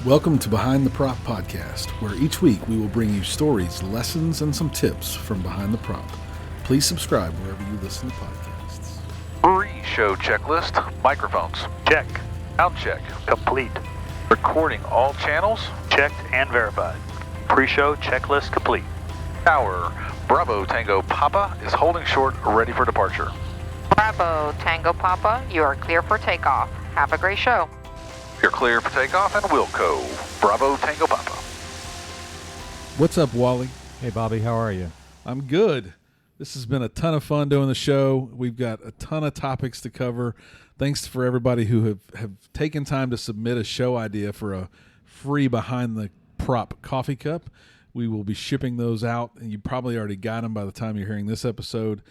Welcome to Behind the Prop Podcast, where each week we will bring you stories, lessons, and some tips from behind the prop. Please subscribe wherever you listen to podcasts. Pre-show checklist, microphones, Check. sound check, Complete. recording all channels, Checked and verified. Pre-show checklist complete. our Bravo Tango Papa is holding short, ready for departure. Bravo, Tango Papa, you are clear for takeoff. Have a great show. You're clear for takeoff and Wilco. Bravo Tango Papa. What's up, Wally? Hey, Bobby, how are you? I'm good. This has been a ton of fun doing the show. We've got a ton of topics to cover. Thanks for everybody who have taken time to submit a show idea for a free Behind the Prop coffee cup. We will be shipping those out, and you probably already got them by the time you're hearing this episode.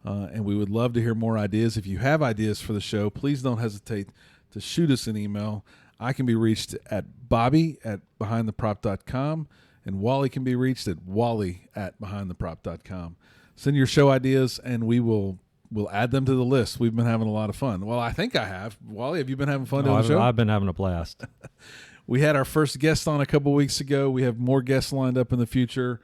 And we would love to hear more ideas. If you have ideas for the show, please don't hesitate to shoot us an email. I can be reached at bobby@behindtheprop.com, and Wally can be reached at wally@behindtheprop.com. Send your show ideas, and we'll add them to the list. We've been having a lot of fun. Well, I think I have. Wally, have you been having fun doing the show? I've been having a blast. We had our first guest on a couple weeks ago. We have more guests lined up in the future.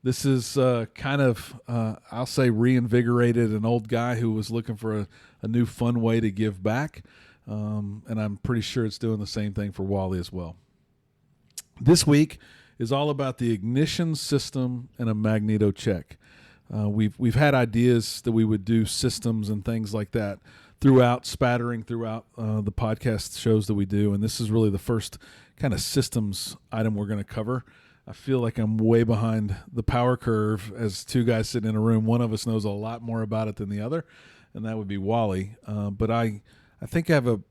This is kind of, I'll say, reinvigorated an old guy who was looking for a new fun way to give back. And I'm pretty sure it's doing the same thing for Wally as well. This week is all about the ignition system and a Magneto check. We've had ideas that we would do systems and things like that spattering throughout the podcast shows that we do, and this is really the first kind of systems item we're going to cover. I feel like I'm way behind the power curve as two guys sitting in a room. One of us knows a lot more about it than the other, and that would be Wally. But I think I have a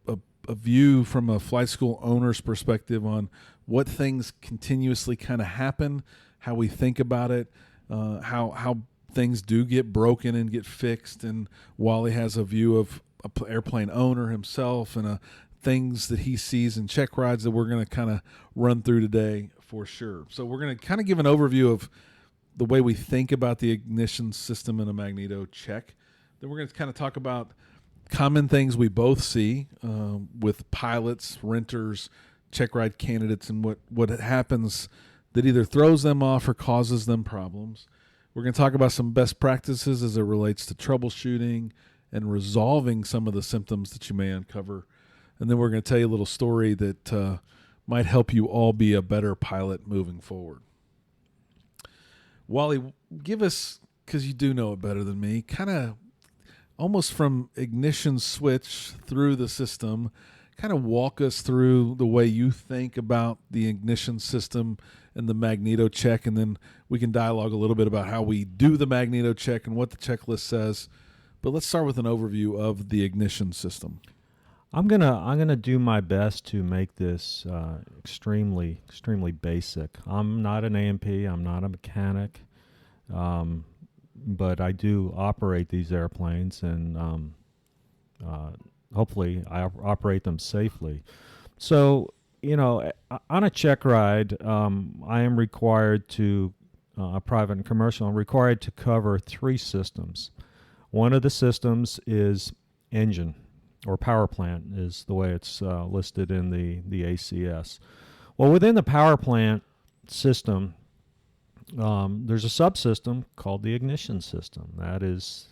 view from a flight school owner's perspective on what things continuously kind of happen, how we think about it, how things do get broken and get fixed. And Wally has a view of an airplane owner himself and things that he sees in check rides that we're going to kind of run through today for sure. So we're going to kind of give an overview of the way we think about the ignition system in a Magneto check. Then we're going to kind of talk about common things we both see with pilots, renters, check ride candidates, and what happens that either throws them off or causes them problems. We're going to talk about some best practices as it relates to troubleshooting and resolving some of the symptoms that you may uncover. And then we're going to tell you a little story that might help you all be a better pilot moving forward. Wally, give us, because you do know it better than me, kind of almost from ignition switch through the system, kind of walk us through the way you think about the ignition system and the Magneto check, and then we can dialogue a little bit about how we do the Magneto check and what the checklist says. But let's start with an overview of the ignition system. I'm gonna do my best to make this extremely basic. I'm not an A&P. I'm not a mechanic, but I do operate these airplanes, and hopefully I operate them safely. So, on a check ride, I am required to, private and commercial, I'm required to cover three systems. One of the systems is engine, or power plant is the way it's listed in the ACS. Well, within the power plant system, there's a subsystem called the ignition system. That is,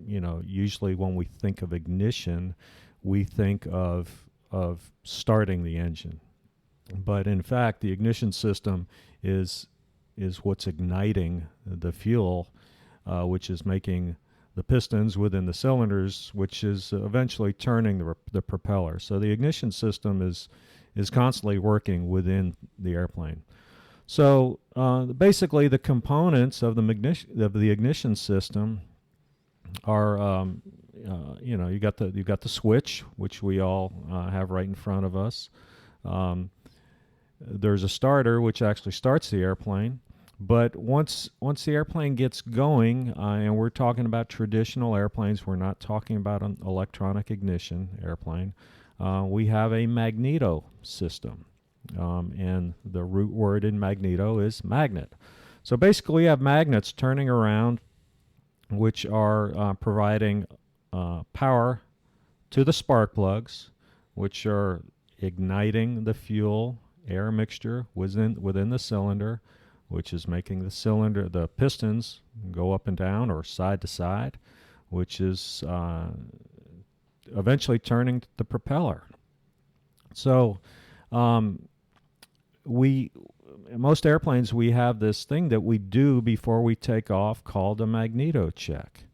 usually when we think of ignition, we think of starting the engine. But in fact, the ignition system is what's igniting the fuel, which is making the pistons within the cylinders, which is eventually turning the propeller. So the ignition system is constantly working within the airplane. So basically, the components of the ignition system are, you got the switch, which we all have right in front of us. There's a starter, which actually starts the airplane. But once the airplane gets going, and we're talking about traditional airplanes, we're not talking about an electronic ignition airplane, we have a Magneto system. And the root word in Magneto is magnet. So basically we have magnets turning around, which are providing power to the spark plugs, which are igniting the fuel air mixture within the cylinder, which is making the pistons go up and down or side to side, which is eventually turning the propeller. So most airplanes, we have this thing that we do before we take off called a magneto check.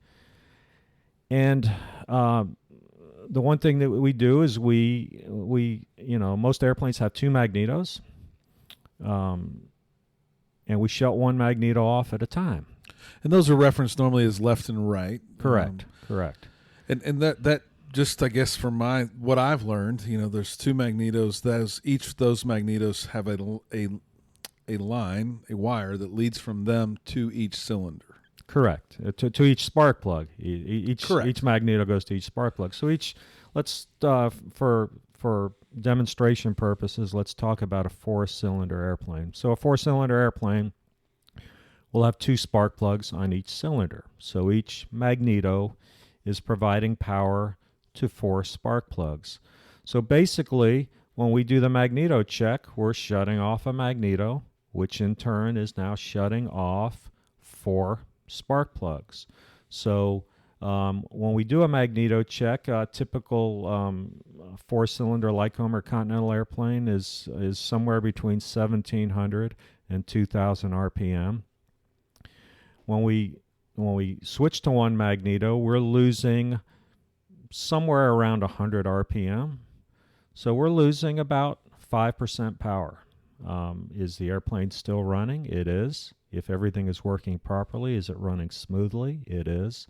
And the one thing that we do is we most airplanes have two magnetos, and we shut one magneto off at a time. And those are referenced normally as left and right. Correct. And that just, I guess, from what I've learned, there's two magnetos. Each of those magnetos have a line, a wire that leads from them to each cylinder. Correct. To each spark plug. Correct. Each magneto goes to each spark plug. So let's for demonstration purposes, let's talk about a 4-cylinder airplane. So a 4-cylinder airplane will have 2 spark plugs on each cylinder. So each magneto is providing power to 4 spark plugs. So basically, when we do the magneto check, we're shutting off a magneto, which in turn is now shutting off 4 spark plugs. So when we do a magneto check, a typical 4-cylinder Lycoming or Continental airplane is somewhere between 1,700 and 2,000 RPM. When we switch to one magneto, we're losing somewhere around 100 RPM. So we're losing about 5% power. Is the airplane still running? It is. If everything is working properly, is it running smoothly? It is.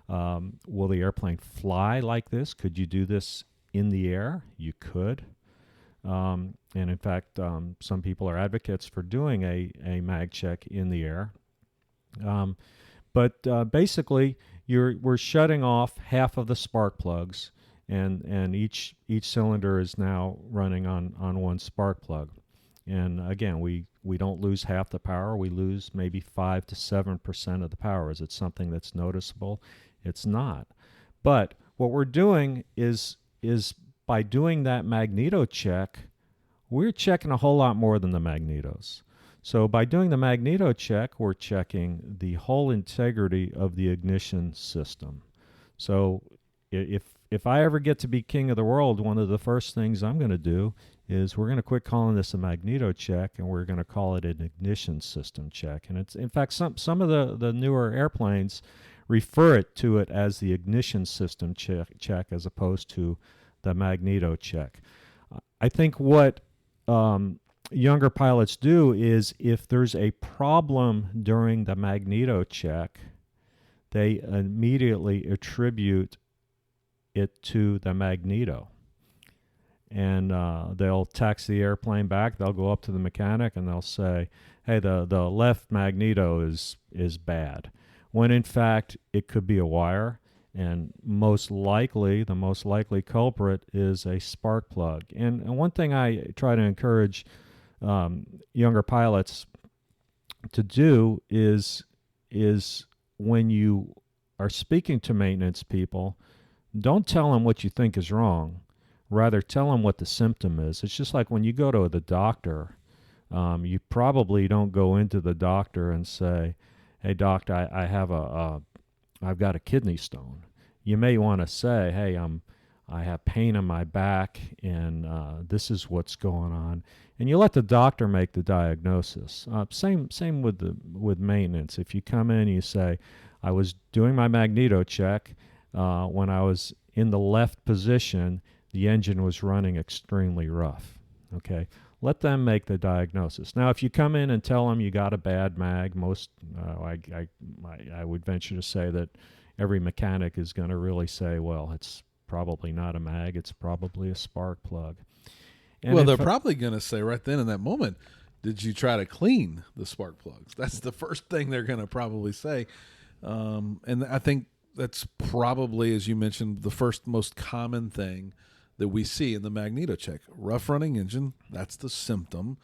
Will the airplane fly like this? Could you do this in the air? You could. And in fact, some people are advocates for doing a mag check in the air. But basically, we're shutting off half of the spark plugs, and each cylinder is now running on one spark plug. And again, we don't lose half the power. We lose maybe 5 to 7% of the power. Is it something that's noticeable? It's not. But what we're doing is by doing that magneto check, we're checking a whole lot more than the magnetos. So by doing the magneto check, we're checking the whole integrity of the ignition system. So if I ever get to be king of the world, one of the first things I'm going to do is we're going to quit calling this a magneto check, and we're going to call it an ignition system check. And it's, in fact, some of the newer airplanes refer to it as the ignition system check as opposed to the magneto check. I think what younger pilots do is, if there's a problem during the magneto check, they immediately attribute it to the magneto. And they'll taxi the airplane back. They'll go up to the mechanic and they'll say, hey, the left magneto is bad. When in fact, it could be a wire. And the most likely culprit is a spark plug. And one thing I try to encourage younger pilots to do is when you are speaking to maintenance people, don't tell them what you think is wrong. Rather, tell them what the symptom is. It's just like when you go to the doctor, you probably don't go into the doctor and say, hey, doc, I've got a kidney stone. You may want to say, hey, I have pain in my back, and this is what's going on. And you let the doctor make the diagnosis. Same with maintenance. If you come in and you say, I was doing my magneto check, when I was in the left position, the engine was running extremely rough. Okay, let them make the diagnosis. Now, if you come in and tell them you got a bad mag, I would venture to say that every mechanic is going to really say, well, it's probably not a mag, it's probably a spark plug. And well, they're probably going to say right then in that moment, did you try to clean the spark plugs? That's the first thing they're going to probably say. And I think that's probably, as you mentioned, the first most common thing that we see in the magneto check. Rough running engine, that's the symptom.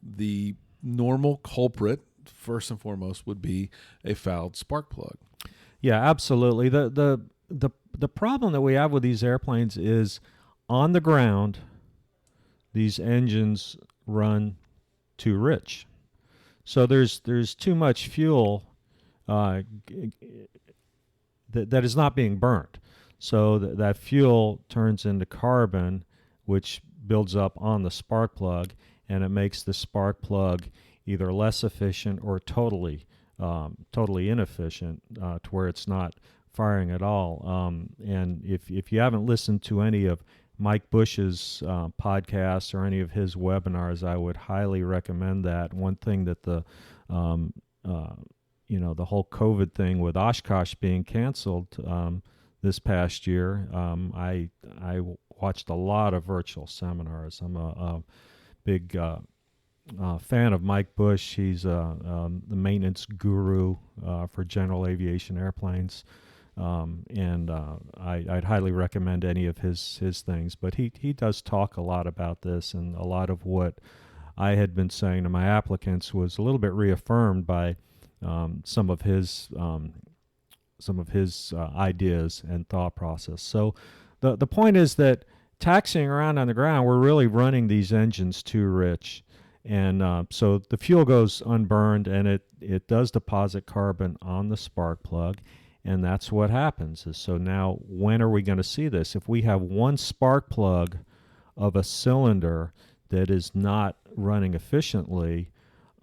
The normal culprit, first and foremost, would be a fouled spark plug. Yeah, absolutely. The problem that we have with these airplanes is, on the ground, these engines run too rich. So there's too much fuel that is not being burnt. So that fuel turns into carbon, which builds up on the spark plug, and it makes the spark plug either less efficient or totally inefficient to where it's not firing at all. And if you haven't listened to any of Mike Bush's podcasts or any of his webinars, I would highly recommend that. One thing that the whole COVID thing with Oshkosh being canceled this past year, I watched a lot of virtual seminars. I'm a big fan of Mike Bush. He's the maintenance guru for general aviation airplanes. And I'd highly recommend any of his things. But he does talk a lot about this, and a lot of what I had been saying to my applicants was a little bit reaffirmed by some of his ideas and thought process. So the point is that taxiing around on the ground, we're really running these engines too rich. And so the fuel goes unburned, and it does deposit carbon on the spark plug. And that's what happens. So now, when are we going to see this? If we have one spark plug of a cylinder that is not running efficiently,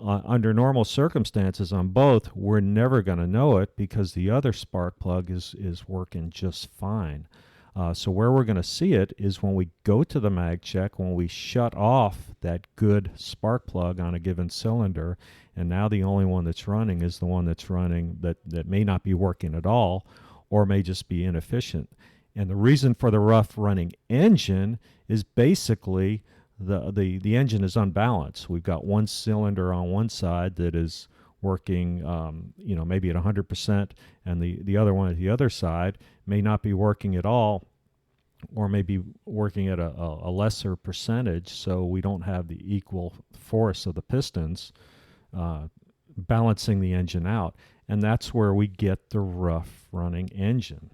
under normal circumstances on both, we're never going to know it because the other spark plug is working just fine. So where we're going to see it is when we go to the mag check, when we shut off that good spark plug on a given cylinder, and now the only one that's running is the one that's running that may not be working at all or may just be inefficient. And the reason for the rough running engine is basically the engine is unbalanced. We've got one cylinder on one side that is working maybe at 100%, and the other one at the other side may not be working at all, or maybe working at a lesser percentage, so we don't have the equal force of the pistons balancing the engine out. And that's where we get the rough running engine.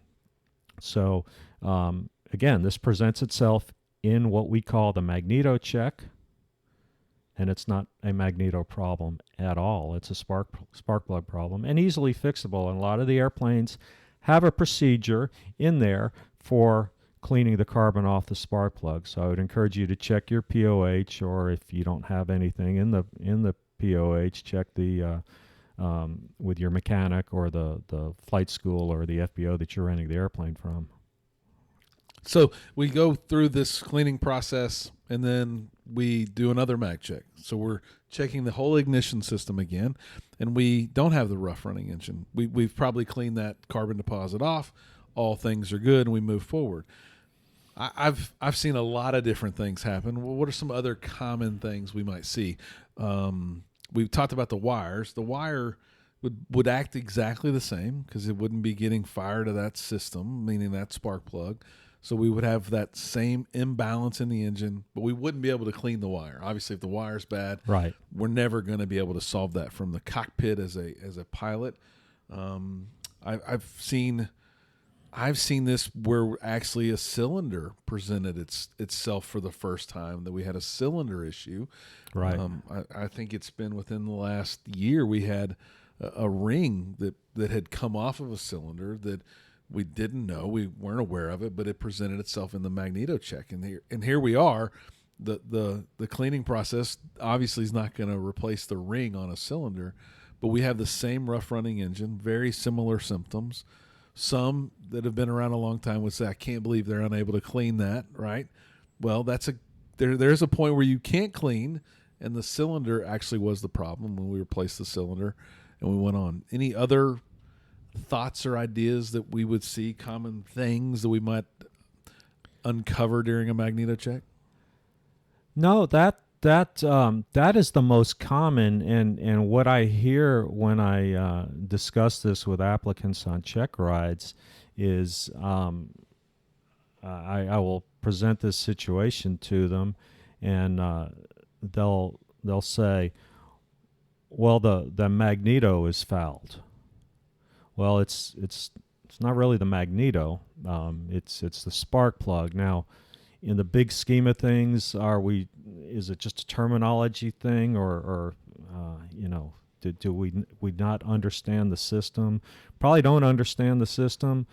So again, this presents itself in what we call the Magneto check, and it's not a Magneto problem at all. It's a spark plug problem, and easily fixable. And a lot of the airplanes have a procedure in there for cleaning the carbon off the spark plug. So I would encourage you to check your POH, or if you don't have anything in the POH, check the with your mechanic or the flight school or the FBO that you're renting the airplane from. So we go through this cleaning process, and then we do another mag check. So we're checking the whole ignition system again, and we don't have the rough running engine. We've probably cleaned that carbon deposit off. All things are good, and we move forward. I've seen a lot of different things happen. Well, what are some other common things we might see? We've talked about the wires. The wire would act exactly the same because it wouldn't be getting fire to that system, meaning that spark plug. So we would have that same imbalance in the engine, but we wouldn't be able to clean the wire. Obviously, if the wire's bad, right, we're never going to be able to solve that from the cockpit as a pilot. I've seen this where actually a cylinder presented itself for the first time, that we had a cylinder issue. Right. I think it's been within the last year we had a ring that had come off of a cylinder that we didn't know, we weren't aware of it, but it presented itself in the Magneto check. And here we are. The cleaning process obviously is not going to replace the ring on a cylinder, but we have the same rough running engine, very similar symptoms. Some that have been around a long time would say, I can't believe they're unable to clean that, right? Well, there's a point where you can't clean, and the cylinder actually was the problem when we replaced the cylinder and we went on. Any other thoughts or ideas that we would see, common things that we might uncover during a Magneto check? No, that is the most common, and what I hear when I discuss this with applicants on check rides is I will present this situation to them, and they'll say, well, the Magneto is fouled. Well, it's not really the Magneto. It's the spark plug. Now, in the big scheme of things, is it just a terminology thing, or do we not understand the system? Probably don't understand the system.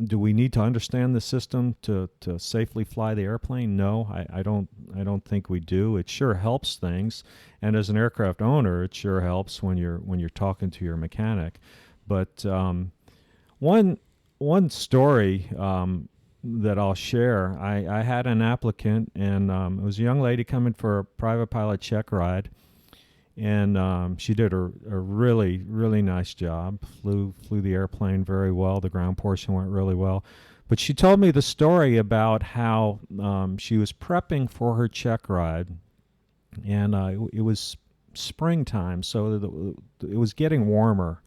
Do we need to understand the system to safely fly the airplane? No, I don't think we do. It sure helps things, and as an aircraft owner, it sure helps when you're talking to your mechanic. But one story that I'll share, I had an applicant, and it was a young lady coming for a private pilot check ride. And she did a really, really nice job, flew the airplane very well. The ground portion went really well. But she told me the story about how she was prepping for her check ride, and it was springtime, so it was getting warmer.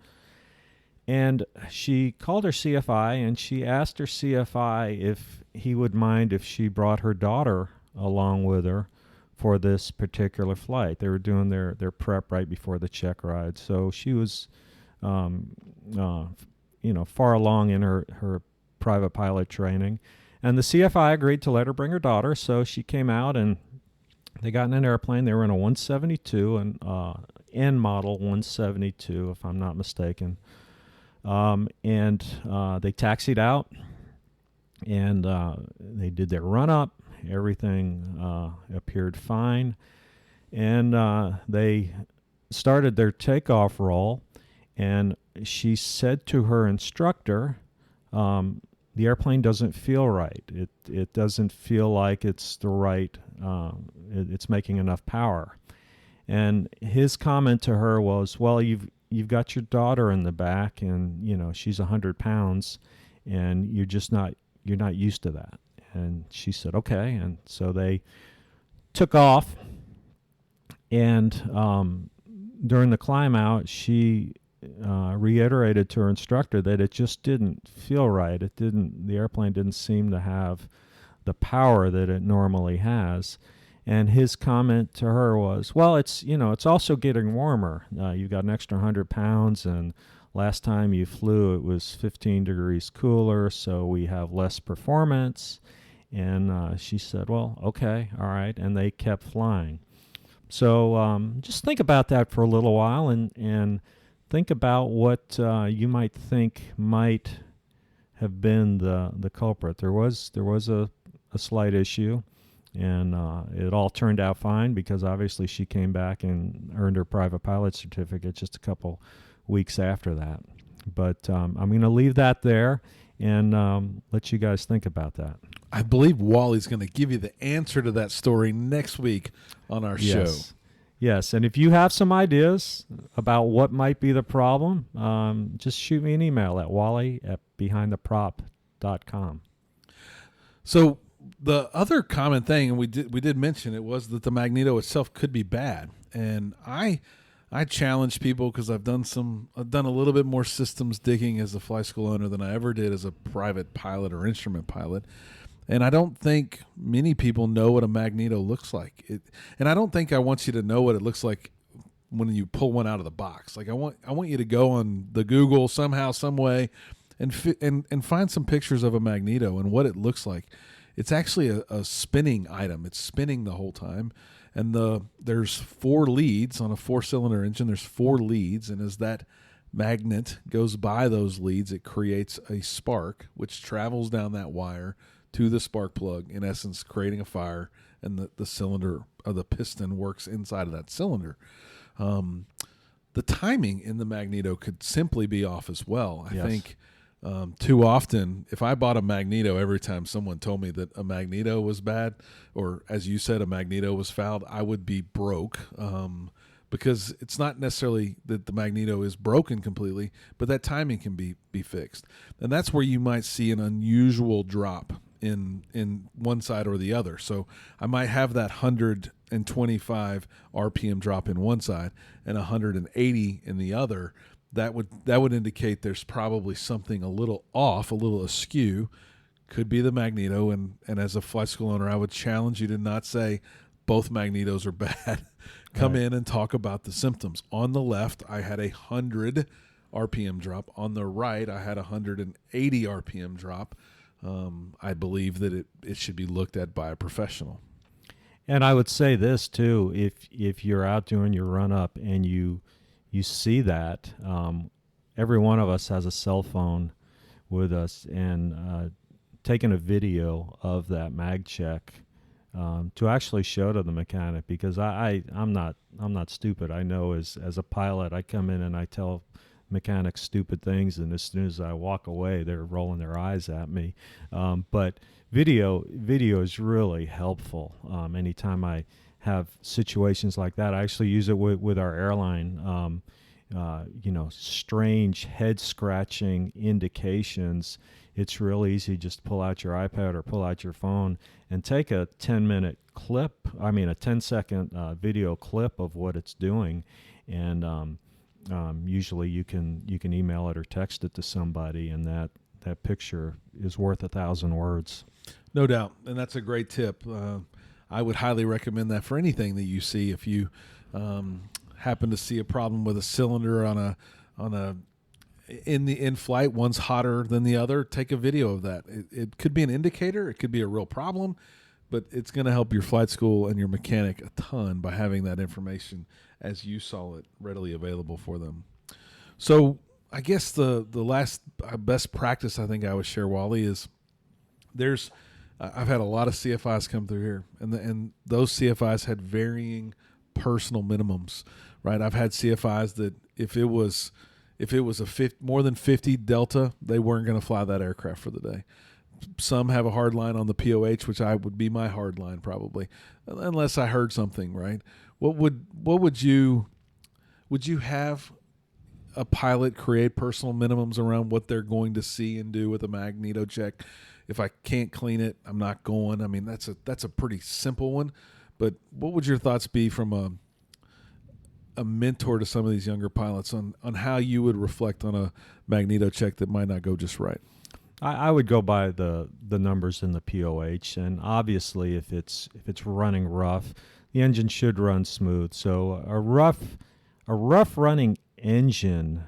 And she called her CFI, and she asked her CFI if he would mind if she brought her daughter along with her for this particular flight. They were doing their prep right before the check ride. So she was, far along in her private pilot training. And the CFI agreed to let her bring her daughter. So she came out, and they got in an airplane. They were in a 172, an N model 172, if I'm not mistaken. And they taxied out, and they did their run-up. Everything appeared fine, and they started their takeoff roll, and she said to her instructor, the airplane doesn't feel right. It doesn't feel like it's the right, it's making enough power. And his comment to her was, well, you've got your daughter in the back, and she's 100 pounds, and you're not used to that. And she said, okay. And so they took off. And during the climb out, she reiterated to her instructor that it just didn't feel right. The airplane didn't seem to have the power that it normally has. And his comment to her was, well, it's also getting warmer. You've got an extra 100 pounds, and last time you flew, it was 15 degrees cooler, so we have less performance. And she said, well, okay, all right. And they kept flying. So just think about that for a little while, and think about what you might think might have been the culprit. There was a slight issue, and it all turned out fine because obviously she came back and earned her private pilot certificate just a couple weeks after that. But I'm going to leave that there and let you guys think about that. I believe Wally's going to give you the answer to that story next week on our show. Yes, and if you have some ideas about what might be the problem, just shoot me an email at wally@behindtheprop.com. So the other common thing, and we did mention it, was that the Magneto itself could be bad. And I challenge people because I've done a little bit more systems digging as a flight school owner than I ever did as a private pilot or instrument pilot. And I don't think many people know what a Magneto looks like. And I don't think I want you to know what it looks like when you pull one out of the box. Like I want you to go on the Google somehow, some way, and find some pictures of a Magneto and what it looks like. It's actually a spinning item. It's spinning the whole time. And there's 4 leads on a 4-cylinder engine. There's 4 leads, and as that magnet goes by those leads, it creates a spark, which travels down that wire to the spark plug, in essence creating a fire, and the cylinder of the piston works inside of that cylinder. The timing in the Magneto could simply be off as well. I think too often, if I bought a Magneto every time someone told me that a Magneto was bad, or as you said, a Magneto was fouled, I would be broke, because it's not necessarily that the Magneto is broken completely, but that timing can be fixed. And that's where you might see an unusual drop in one side or the other. So I might have that 125 RPM drop in one side and 180 in the other. That would indicate there's probably something a little off, a little askew. Could be the Magneto, and as a flight school owner, I would challenge you to not say both Magnetos are bad. Come in and talk about the symptoms. On the left, I had 100 RPM drop. On the right, I had 180 RPM drop. I believe that it should be looked at by a professional. And I would say this too: if you're out doing your run up and you see that, every one of us has a cell phone with us, and taking a video of that mag check to actually show to the mechanic, because I'm not stupid. I know as a pilot, I come in and I tell mechanics stupid things, and as soon as I walk away, they're rolling their eyes at me. But video is really helpful. Anytime I have situations like that, I actually use it with our airline. Strange head scratching indications. It's real easy. Just pull out your iPad or pull out your phone and take a 10-minute clip. I mean, a 10-second video clip of what it's doing, and usually you can email it or text it to somebody, and that picture is worth 1,000 words. No doubt, and that's a great tip. I would highly recommend that for anything that you see. If you happen to see a problem with a cylinder in flight, one's hotter than the other, take a video of that. It could be an indicator, it could be a real problem, but it's going to help your flight school and your mechanic a ton by having that information as you saw it readily available for them. So I guess the last best practice I think I would share, Wally, is I've had a lot of CFIs come through here, and those CFIs had varying personal minimums, right? I've had CFIs that if it was more than 50 Delta, they weren't going to fly that aircraft for the day. Some have a hard line on the POH, which I would be my hard line probably, unless I heard something, right? What would you have a pilot create personal minimums around what they're going to see and do with a Magneto check? If I can't clean it, I'm not going. I mean, that's a pretty simple one, but what would your thoughts be from a mentor to some of these younger pilots on how you would reflect on a Magneto check that might not go just right? I would go by the numbers in the POH, and obviously if it's running rough, the engine should run smooth. So a rough running engine,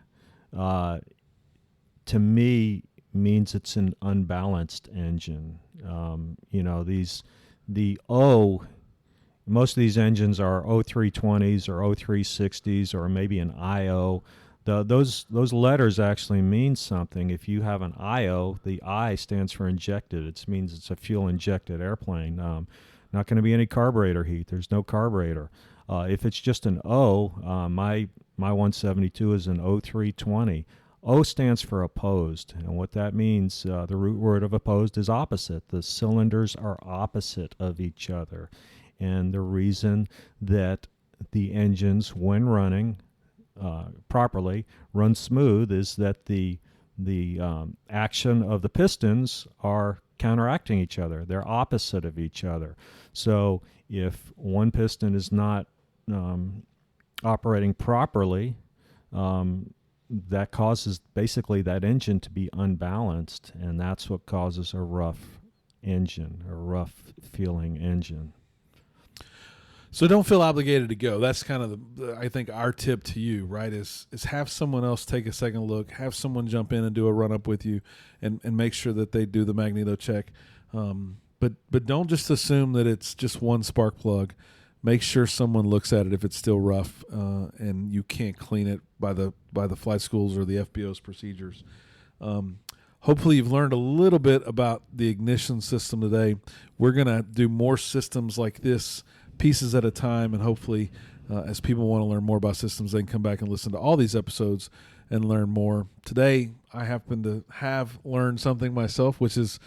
to me, means it's an unbalanced engine. Most of these engines are O320s or O360s or maybe an IO. Those letters actually mean something. If you have an IO, the I stands for injected. It means it's a fuel-injected airplane. Not going to be any carburetor heat. There's no carburetor. If it's just an O, my 172 is an O320. O stands for opposed, and what that means, the root word of opposed is opposite. The cylinders are opposite of each other, and the reason that the engines, when running properly, run smooth is that the action of the pistons are counteracting each other. They're opposite of each other. So if one piston is not operating properly, that causes basically that engine to be unbalanced, and that's what causes a rough engine, a rough feeling engine. So don't feel obligated to go. That's kind of I think our tip to you, right, is have someone else take a second look, have someone jump in and do a run up with you, and make sure that they do the Magneto check. But don't just assume that it's just one spark plug. Make sure someone looks at it if it's still rough and you can't clean it by the flight schools or the FBO's procedures. Hopefully you've learned a little bit about the ignition system today. We're going to do more systems like this, pieces at a time, and hopefully as people want to learn more about systems, they can come back and listen to all these episodes and learn more. Today, I happen to have learned something myself, which is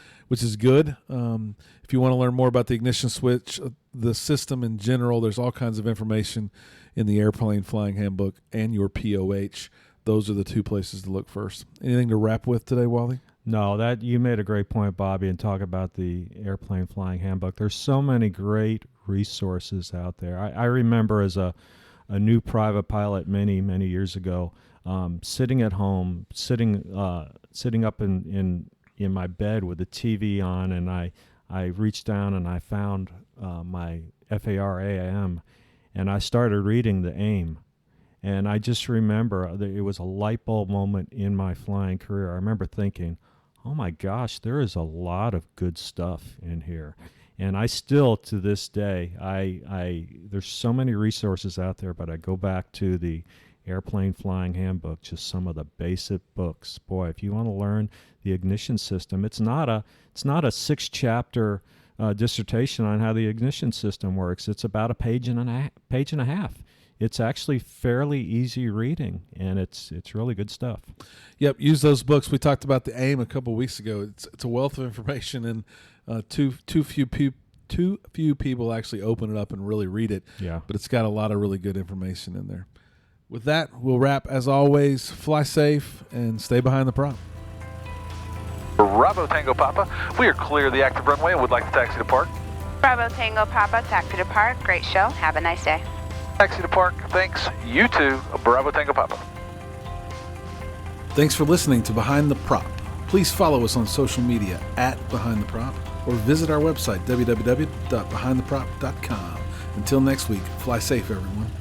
good. If you want to learn more about the ignition switch, the system in general, there's all kinds of information in the Airplane Flying Handbook and your POH. Those are the two places to look first. Anything to wrap with today, Wally? No, that you made a great point, Bobby, and talk about the Airplane Flying Handbook. There's so many great resources out there. I remember as a new private pilot many years ago, sitting at home, sitting up in my bed with the TV on, and I reached down and I found my FAR AM, and I started reading the AIM. And I just remember it was a light bulb moment in my flying career. I remember thinking, oh my gosh, there is a lot of good stuff in here. And I still, to this day, I there's so many resources out there, but I go back to the Airplane Flying Handbook, just some of the basic books. Boy, if you want to learn the ignition system, it's not a 6-chapter dissertation on how the ignition system works. It's about a page and a half. It's actually fairly easy reading, and it's really good stuff. Yep, use those books. We talked about the AIM a couple of weeks ago. It's a wealth of information, and too few people actually open it up and really read it. Yeah. But it's got a lot of really good information in there. With that, we'll wrap. As always, fly safe and stay behind the prop. Bravo Tango Papa, we are clear of the active runway and would like to taxi to park. Bravo Tango Papa, taxi to park. Great show. Have a nice day. Taxi to park, thanks. You too, Bravo Tango Papa. Thanks for listening to Behind the Prop. Please follow us on social media at Behind the Prop or visit our website, www.behindtheprop.com. Until next week, fly safe, everyone.